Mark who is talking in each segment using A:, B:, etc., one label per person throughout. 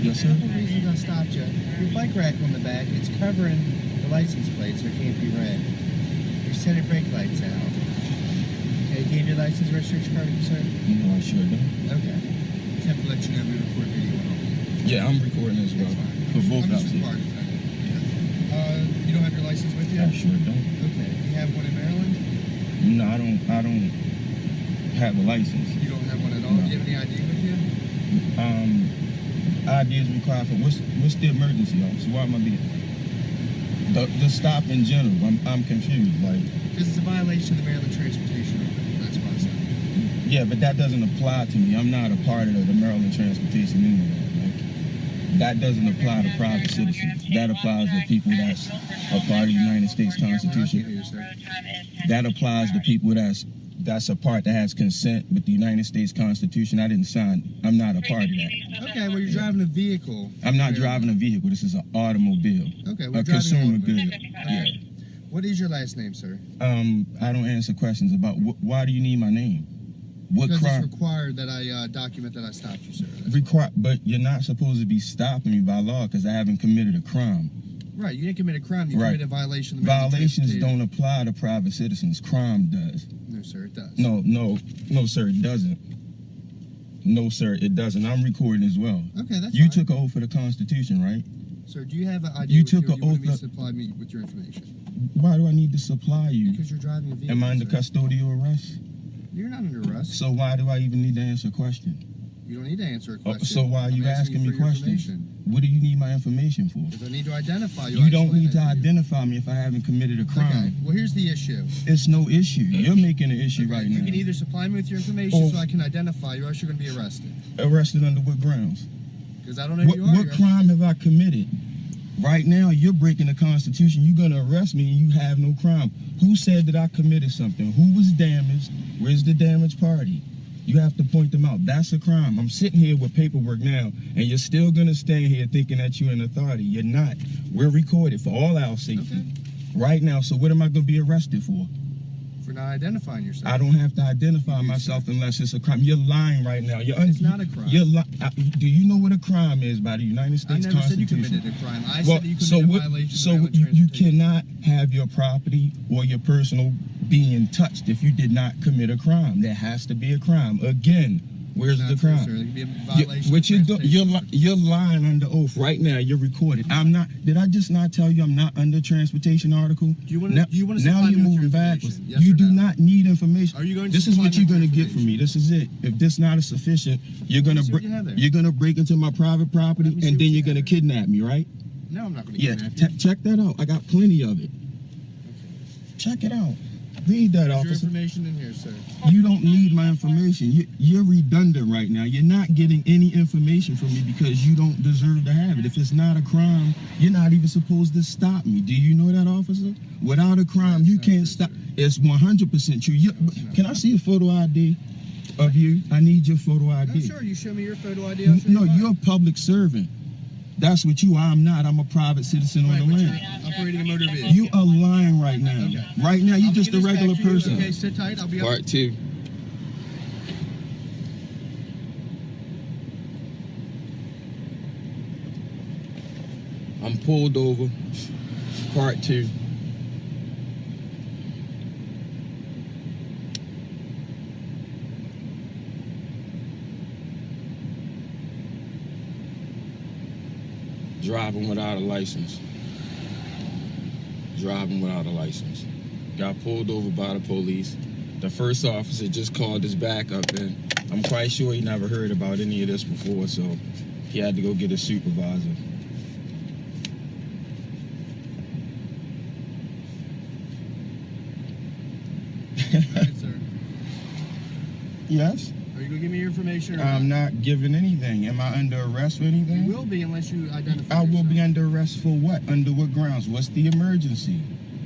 A: Yes, sir.
B: A couple reasons I stopped you. Your bike rack on the back, it's covering the license plate so it can't be read. Your center brake light's out. Okay, gave your license registration card, sir?
A: No, I sure don't.
B: Okay. Just have to let you know we record video on all.
A: Yeah, I'm recording as well. For both
B: I'm just
A: houses.
B: required to tell you. Yeah. You don't have your license with you?
A: I sure don't.
B: Okay. Do you have one in Maryland?
A: No, I don't have a license.
B: You don't have one at all?
A: No.
B: Do you have any ID with you?
A: ID is required for what's the emergency, officer? Why am I being the stop in general? I'm confused. Like,
B: This is a violation of the Maryland Transportation Order. That's why I stopped you.
A: yeah, but that doesn't apply to me. I'm not a part of the Maryland Transportation anyway. Like, that doesn't apply to private citizens. That applies to people that's a part of the United States Constitution. That applies to people that's a part that has consent with the United States Constitution. I didn't sign. I'm not a part of that.
B: Okay, well, you're driving a vehicle.
A: I'm not driving a vehicle. This is an automobile.
B: Okay, we're
A: A
B: driving
A: consumer
B: an
A: good.
B: automobile.
A: Yeah.
B: What is your last name, sir?
A: I don't answer questions about why do you need my name? What
B: Because
A: crime?
B: it's required that I document that I stopped you, sir.
A: But you're not supposed to be stopping me by law because I haven't committed a crime.
B: Right, you didn't commit a crime. You
A: Right.
B: committed a violation of the Maryland
A: Violations
B: Transportation-
A: don't apply to private citizens. Crime does.
B: No, sir, it does.
A: No, sir, it doesn't. No, sir, it doesn't. I'm recording as well.
B: Okay, that's
A: You
B: fine.
A: took an oath for the Constitution, right?
B: Sir, do you have an ID
A: You
B: with
A: took
B: you, or
A: an
B: do you want me
A: oath
B: to supply me with your information?
A: Why do I need to supply you?
B: Because you're driving a vehicle,
A: Am I under
B: sir.
A: custodial arrest?
B: You're not under arrest.
A: So why do I even need to answer a question?
B: You don't need to answer a question.
A: So why are you
B: I'm
A: asking me
B: for your
A: questions?
B: information.
A: What do you need my information for?
B: Because I need to identify you.
A: You
B: I
A: don't
B: explained
A: need to
B: that you.
A: identify me if I haven't committed a crime.
B: Okay, well, here's the issue.
A: It's no issue. You're making an issue
B: Okay,
A: right
B: you
A: now.
B: can either supply me with your information
A: Or-
B: so I can identify you, or else you're going to be arrested.
A: Arrested under what grounds?
B: Because I don't know who you are.
A: What
B: You're-
A: crime have I committed? Right now, you're breaking the Constitution. You're going to arrest me and you have no crime. Who said that I committed something? Who was damaged? Where's the damaged party? You have to point them out. That's a crime. I'm sitting here with paperwork now, and you're still going to stand here thinking that you're an authority. You're not. We're recorded for all our safety.
B: Okay.
A: Right now, so what am I going to be arrested for?
B: For not identifying yourself.
A: I don't have to identify
B: You do,
A: myself
B: sir.
A: unless it's a crime. You're lying right now.
B: It's not a crime.
A: Do you know what a crime is by the United
B: I
A: States
B: never said you
A: Constitution?
B: committed a crime. I said that you committed a violation
A: So
B: of the Maryland
A: you
B: Transportation.
A: cannot have your property or your personal being touched if you did not commit a crime. There has to be a crime. Again, where's
B: It's
A: the
B: not true,
A: crime?
B: sir. There could be a violation
A: What
B: of
A: you're
B: transportation.
A: you're lying under oath right now. You're recorded. I'm not. Did I just not tell you I'm not under transportation article?
B: Do you want
A: Now,
B: to supply
A: now
B: me
A: you're
B: with your
A: moving backwards.
B: information? Yes
A: You
B: or
A: do
B: no?
A: not need information.
B: Are you going to
A: This is
B: supply
A: what
B: me
A: you're
B: with
A: going to get from me. This is it. If this not sufficient, you're going to
B: see what you have there.
A: you're going to break into my private property
B: Let me see
A: and
B: what
A: then
B: you
A: you're going to
B: have there.
A: kidnap me, right?
B: No, I'm not going to
A: Yeah.
B: kidnap you.
A: Check that out. I got plenty of it. Check it out. Read that,
B: There's your
A: officer.
B: information in here, sir.
A: You don't need my information. You're redundant right now. You're not getting any information from me because you don't deserve to have it. If it's not a crime, you're not even supposed to stop me. Do you know that, officer? Without a crime,
B: That's
A: you
B: not
A: can't
B: true,
A: stop.
B: sir.
A: It's 100% true. Can I see a photo ID of you? I need your photo ID.
B: I'm sure you show me your photo ID. I'll show
A: No,
B: you mine.
A: you're a public servant. That's what you are. I'm not. I'm a private citizen on
B: Right,
A: the
B: but
A: land.
B: you're operating a motor vehicle.
A: You are lying right now.
B: Okay.
A: Right now,
B: I'll
A: you're
B: be
A: just a
B: getting this
A: regular
B: back to you.
A: person.
B: Okay, sit tight. I'll be up.
A: Part 2. I'm pulled over. Part 2. Driving without a license. Driving without a license. Got pulled over by the police. The first officer just called his backup in. I'm quite sure he never heard about any of this before, so he had to go get a supervisor.
B: All right, sir.
A: Yes?
B: Are you going to give me your information or
A: I'm not giving anything. Am I under arrest for anything?
B: You will be unless you identify
A: I will be
B: yourself.
A: under arrest for what? Under what grounds? What's the emergency?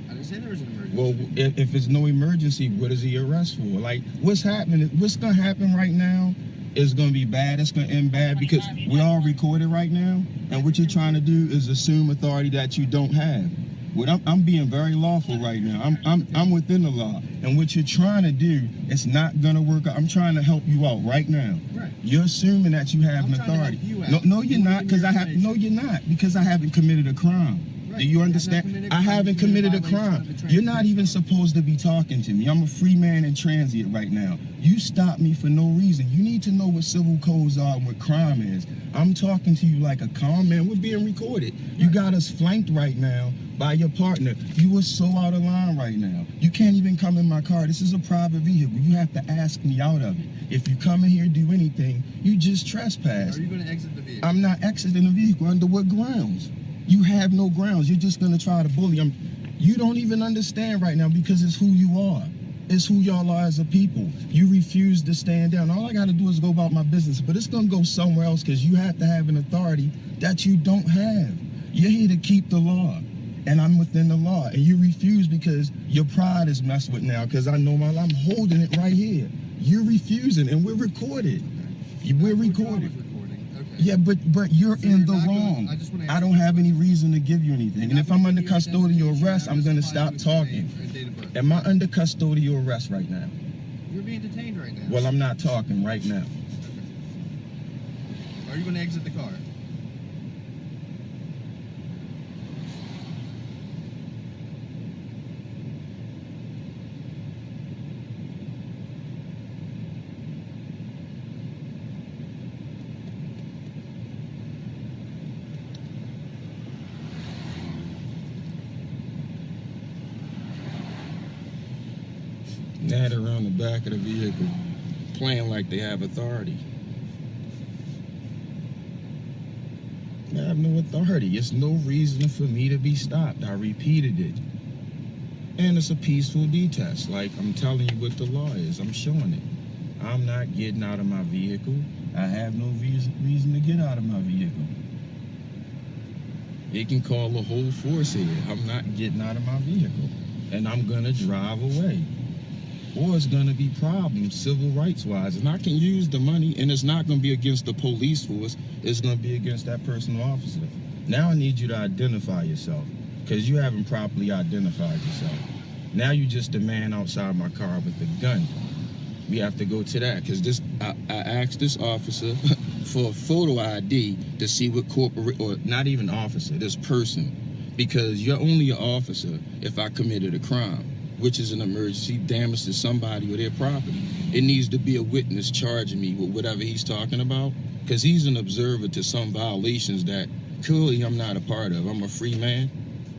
B: I didn't say there was an emergency.
A: Well, if it's no emergency, what is the arrest for? Like, what's happening? What's going to happen right now is going to be bad. It's going to end bad because we're all recorded right now. And what you're trying to do is assume authority that you don't have. What I'm being very lawful right now. I'm within the law. And what you're trying to do, it's not going to work out. I'm trying to help you out right now.
B: Right.
A: You're assuming that you have
B: I'm
A: an
B: trying to help
A: authority.
B: you out.
A: No, you're
B: You
A: not,
B: give me
A: because
B: your
A: I have.
B: information.
A: No, you're not, because I haven't committed a crime.
B: Right.
A: Do you
B: You have not
A: understand?
B: committed a
A: I
B: crime.
A: haven't
B: You committed
A: committed a
B: a violation
A: crime.
B: of the
A: You're not even
B: transit
A: supposed to be talking to me. I'm a free man in transit right now. You stopped me for no reason. You need to know what civil codes are and what crime is. I'm talking to you like a calm man. We're being recorded. You got us flanked right now by your partner. You are so out of line right now. You can't even come in my car. This is a private vehicle. You have to ask me out of it. If you come in here and do anything, you just trespass.
B: Are you going to exit the vehicle?
A: I'm not exiting the vehicle. Under what grounds? You have no grounds. You're just gonna try to bully them. You don't even understand right now because it's who you are. It's who y'all are as a people. You refuse to stand down. All I gotta do is go about my business, but it's gonna go somewhere else because you have to have an authority that you don't have. You're here to keep the law, and I'm within the law, and you refuse because your pride is messed with now because I know I'm holding it right here. You're refusing, and we're recorded. We're recorded. Yeah, but you're
B: So
A: in
B: you're
A: the
B: not gonna-
A: wrong.
B: I just wanna
A: I
B: ask
A: don't
B: you-
A: have any reason to give you anything. And
B: You're
A: if
B: not
A: I'm
B: gonna
A: under
B: give me your
A: custodial
B: identification.
A: arrest, I'm gonna stop talking. Am I under custodial arrest right now?
B: You're being detained right now.
A: Well, I'm not talking right now.
B: Are you going to exit the car?
A: Nad around the back of the vehicle, playing like they have authority. I have no authority. It's no reason for me to be stopped. I repeated it. And it's a peaceful detest. Like I'm telling you what the law is. I'm showing it. I'm not getting out of my vehicle. I have no reason to get out of my vehicle. They can call the whole force here. I'm not getting out of my vehicle. And I'm gonna drive away. Or it's gonna be problems civil rights wise. And I can use the money, and it's not gonna be against the police force, it's gonna be against that personal officer. Now I need you to identify yourself, because you haven't properly identified yourself. Now you just a man outside my car with a gun. We have to go to that, because I asked this officer for a photo ID to see what corporate, or not even officer, this person, because you're only an officer if I committed a crime, which is an emergency, damage to somebody or their property. It needs to be a witness charging me with whatever he's talking about, because he's an observer to some violations that clearly I'm not a part of. I'm a free man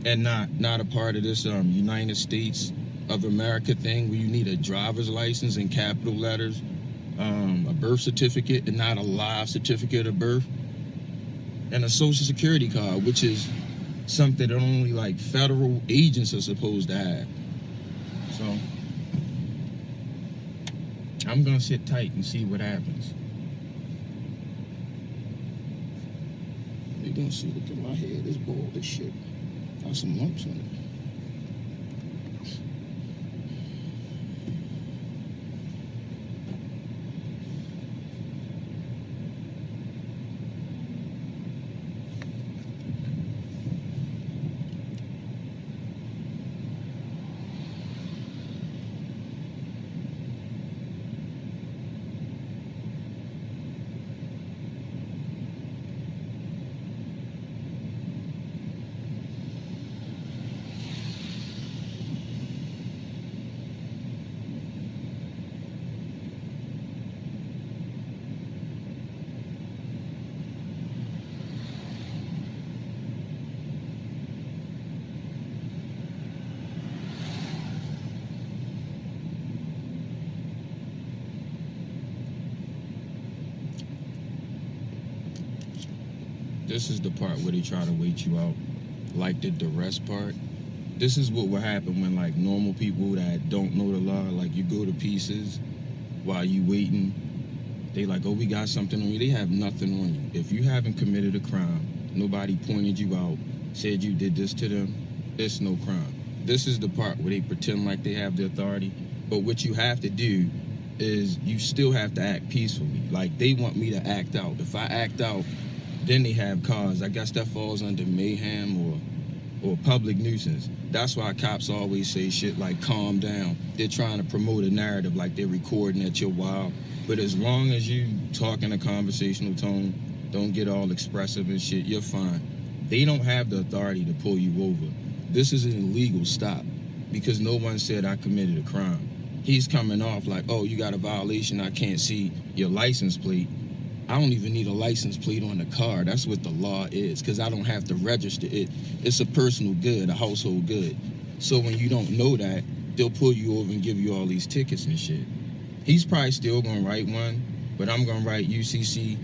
A: and not a part of this United States of America thing where you need a driver's license in capital letters, a birth certificate and not a live certificate of birth, and a social security card, which is something that only like federal agents are supposed to have. So I'm gonna sit tight and see what happens. You gonna see, look at my head, it's bald as shit. Got some lumps on it. This is the part where they try to wait you out, like the duress part. This is what will happen when like normal people that don't know the law, like you go to pieces while you waiting. They like, oh, we got something on you. They have nothing on you. If you haven't committed a crime, nobody pointed you out, said you did this to them, it's no crime. This is the part where they pretend like they have the authority, but what you have to do is you still have to act peacefully. Like they want me to act out. If I act out, then they have cause. I guess that falls under mayhem or or public nuisance. That's why cops always say shit like calm down. They're trying to promote a narrative like they're recording at your wild. But as long as you talk in a conversational tone, don't get all expressive and shit, you're fine. They don't have the authority to pull you over. This is an illegal stop because no one said I committed a crime. He's coming off like, oh, you got a violation, I can't see your license plate. I don't even need a license plate on the car. That's what the law is, because I don't have to register it. It's a personal good, a household good. So when you don't know that, they'll pull you over and give you all these tickets and shit. He's probably still gonna write one, but I'm gonna write UCC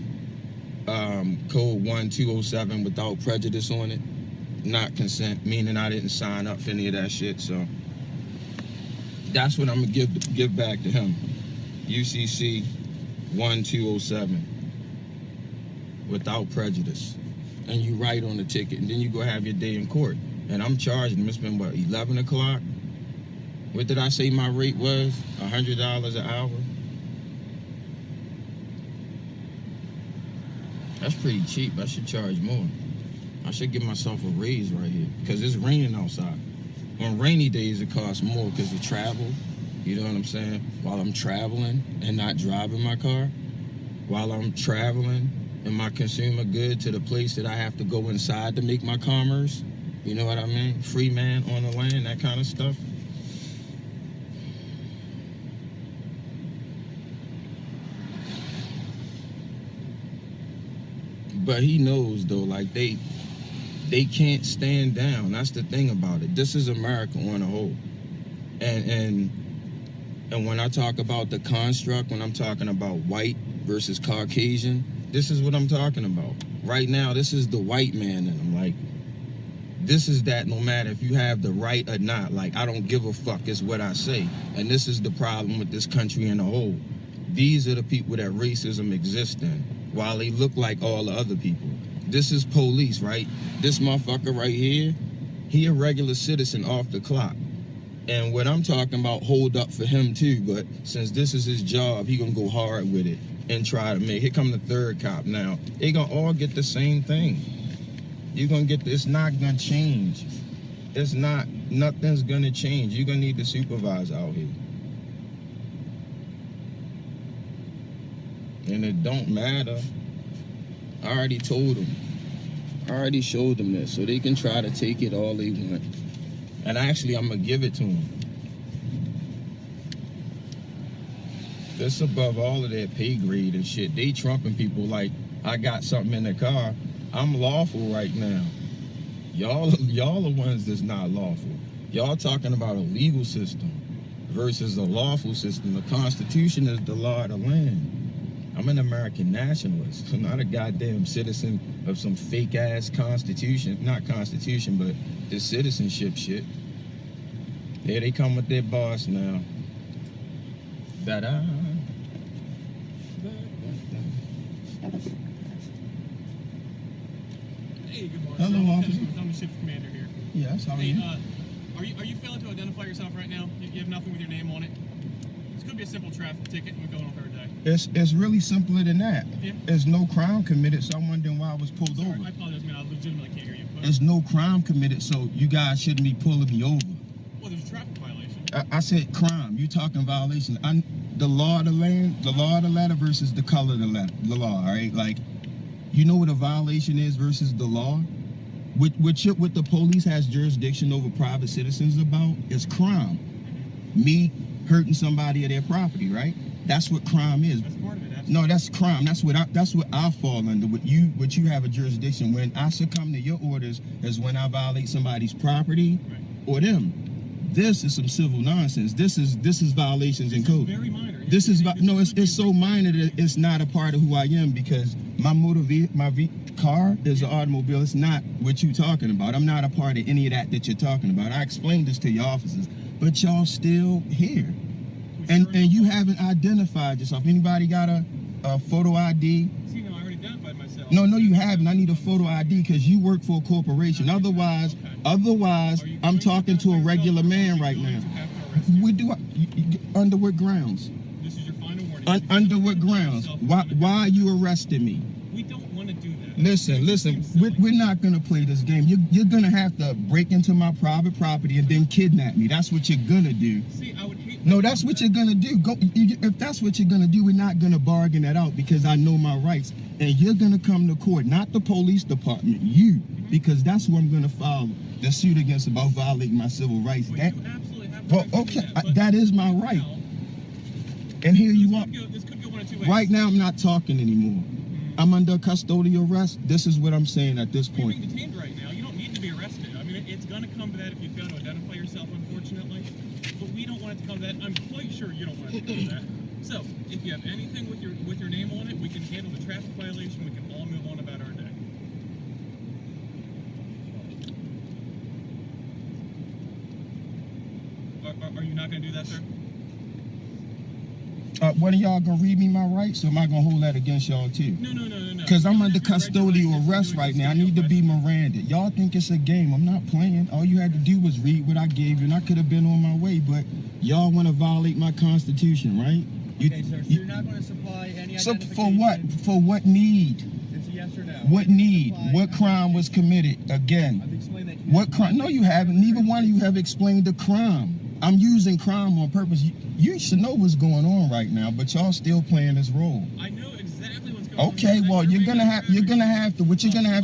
A: code 1207 without prejudice on it. Not consent, meaning I didn't sign up for any of that shit. So that's what I'm gonna give back to him. UCC 1207 without prejudice. And you write on the ticket, and then you go have your day in court. And I'm charging him. It's been what, 11 o'clock? What did I say my rate was? $100 an hour? That's pretty cheap. I should charge more. I should give myself a raise right here because it's raining outside. On rainy days, it costs more because of travel. You know what I'm saying? While I'm traveling and not driving my car, while I'm traveling and my consumer good to the place that I have to go inside to make my commerce. You know what I mean? Free man on the land, that kind of stuff. But he knows though, like they can't stand down. That's the thing about it. This is America on a whole. And when I talk about the construct, when I'm talking about white versus Caucasian, this is what I'm talking about. Right now, this is the white man in them. Like, this is that no matter if you have the right or not. Like, I don't give a fuck is what I say. And this is the problem with this country in a whole. These are the people that racism exists in, while they look like all the other people. This is police, right? This motherfucker right here, he a regular citizen off the clock. And what I'm talking about, hold up for him too, but since this is his job, he gonna go hard with it and try to make, here come the third cop now. They gonna all get the same thing. You're gonna get, it's not gonna change. It's not, nothing's gonna change. You're gonna need the supervisor out here. And it don't matter. I already told them. I already showed them this, so they can try to take it all they want. And actually, I'm gonna give it to them. That's above all of their pay grade and shit. They trumping people like, I got something in the car. I'm lawful right now. Y'all the ones that's not lawful. Y'all talking about a legal system versus a lawful system. The Constitution is the law of the land. I'm an American nationalist. I'm not a goddamn citizen of some fake ass constitution. Not constitution, but the citizenship shit. Here they come with their boss now. Da-da.
C: Hey, good morning.
A: Hello, officer.
C: I'm the shift commander here.
A: Yes, how are
C: Hey,
A: you?
C: are you failing to identify yourself right now? You have nothing with your name on it? This could be a simple traffic ticket and we're going on third day.
A: It's really simpler than that.
C: Yeah.
A: There's no crime committed, so I'm wondering why I was pulled
C: Sorry,
A: over.
C: I apologize, man. I legitimately can't hear you. But,
A: There's no crime committed, so you guys shouldn't be pulling me over.
C: well, there's a traffic violation.
A: I said crime. You talking violation. The law of the land, the law of the letter versus the color of the law, all right? Like, you know what a violation is versus the law? What the police has jurisdiction over private citizens about is crime. Me hurting somebody of their property, right? That's what crime is.
C: That's part of it. Absolutely.
A: No, that's crime. That's what I fall under. What you have a jurisdiction. When I succumb to your orders is when I violate somebody's property,
C: Right.
A: or them. This is some civil nonsense. This is violations in code.
C: Very minor.
A: This is it's so minor that it's not a part of who I am, because my car is an automobile. It's not what you talking about. I'm not a part of any of that you're talking about. I explained this to your officers, but y'all still here. And you haven't identified yourself. Anybody got a photo ID?
C: See, no, I already identified myself.
A: No, you haven't. I need a photo ID because you work for a corporation. Otherwise, I'm talking to a regular man right now. What do under what grounds?
C: This is your final warning.
A: Under what grounds? Why are you arresting me?
C: We don't want to do that.
A: Listen, we're not gonna play this game. You're gonna have to break into my private property and then kidnap me. That's what you're gonna do.
C: See, I would hate.
A: No, that's what you're gonna do. If that's what you're gonna do, we're not gonna bargain that out because I know my rights. And you're gonna come to court, not the police department, you, because that's who I'm gonna file the suit against about violating my civil rights.
C: Well,
A: That,
C: you absolutely have the
A: well,
C: right to do
A: okay,
C: but
A: that is my right.
C: now,
A: And here you are.
C: This could go one of two ways.
A: Right now, I'm not talking anymore. I'm under custodial arrest. This is what I'm saying at this
C: You're being
A: point.
C: detained right now. You don't need to be arrested. I mean, it's going to come to that if you fail to identify yourself, unfortunately. But we don't want it to come to that. I'm quite sure you don't want it to come to that. So, if you have anything with your name on it, we can handle the traffic violation. We can all move on about our day. Are you not going to do that, sir?
A: One of y'all gonna read me my rights, or am I gonna hold that against y'all too?
C: No.
A: Because I'm under
C: You don't have your
A: custodial
C: rights
A: arrest
C: to
A: right
C: do
A: now. I need to be
C: custodial arrest.
A: Miranda. Y'all think it's a game. I'm not playing. All you had to do was read what I gave you, and I could have been on my way. But y'all want to violate my constitution, right?
B: Okay, sir, so you're not going to supply any
A: So
B: identification?
A: for what? For what need?
B: It's a yes or no.
A: What
B: You're gonna
A: need?
B: supply
A: What crime was committed? Again,
B: I've explained that.
A: what crime? No, you haven't. Neither one of you have explained the crime. I'm using crime on purpose. You should know what's going on right now, but y'all still playing this role.
C: I know exactly what's going on.
A: Okay, well, what you're gonna have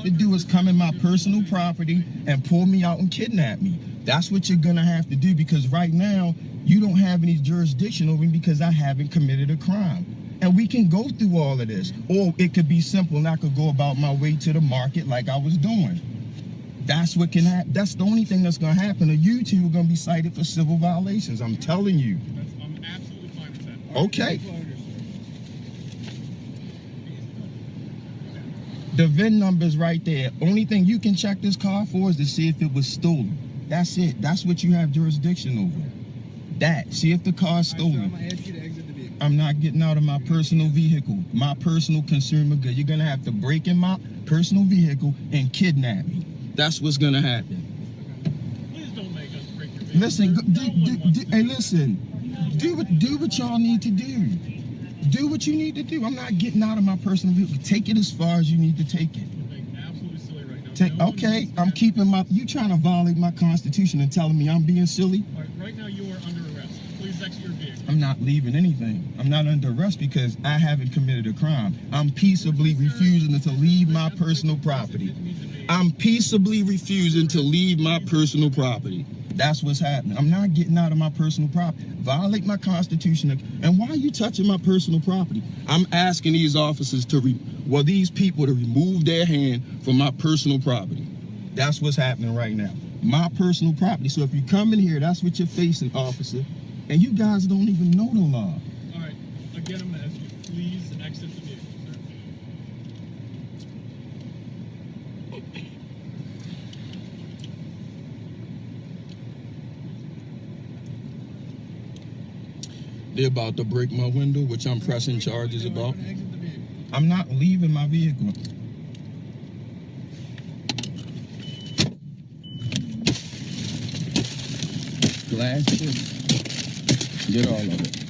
A: to do is come in my personal property and pull me out and kidnap me. That's what you're gonna have to do, because right now you don't have any jurisdiction over me because I haven't committed a crime. And we can go through all of this, or it could be simple and I could go about my way to the market like I was doing. That's what can happen. That's the only thing that's gonna happen. Or you two are gonna be cited for civil violations. I'm telling you.
C: I'm absolutely fine with that.
A: Okay. The VIN number's right there. Only thing you can check this car for is to see if it was stolen. That's it. That's what you have jurisdiction over. That. See if the car's
B: All right, sir, I'm
A: stolen.
B: going to ask you to exit the vehicle.
A: I'm not getting out of my personal vehicle, my personal consumer good. You're gonna have to break in my personal vehicle and kidnap me. That's what's gonna happen.
C: Please don't make us break your vehicle.
A: Listen,
C: No one wants to
A: hey,
C: do
A: listen. Do what y'all need to do. Do what you need to do. I'm not getting out of my personal vehicle. Take it as far as you need to take it.
C: You're being absolutely silly right now. No one
A: Okay,
C: needs to
A: I'm
C: have-
A: keeping my. You trying to violate my constitution and telling me I'm being silly?
C: All right now you are under arrest. Please exit your vehicle.
A: I'm not leaving anything. I'm not under arrest because I haven't committed a crime. I'm peaceably refusing to leave my personal property. I'm peaceably refusing to leave my personal property. That's what's happening. I'm not getting out of my personal property. Violate my constitution. And why are you touching my personal property? I'm asking these officers these people to remove their hand from my personal property. That's what's happening right now. My personal property. So if you come in here, that's what you're facing, officer. And you guys don't even know the law.
C: All right. Again, I'm going to ask you, please exit the vehicle, sir.
A: They're about to break my window, which I'm pressing charges about.
B: I'm going to exit the vehicle.
A: I'm not leaving my vehicle. Glass chips. Get all of it.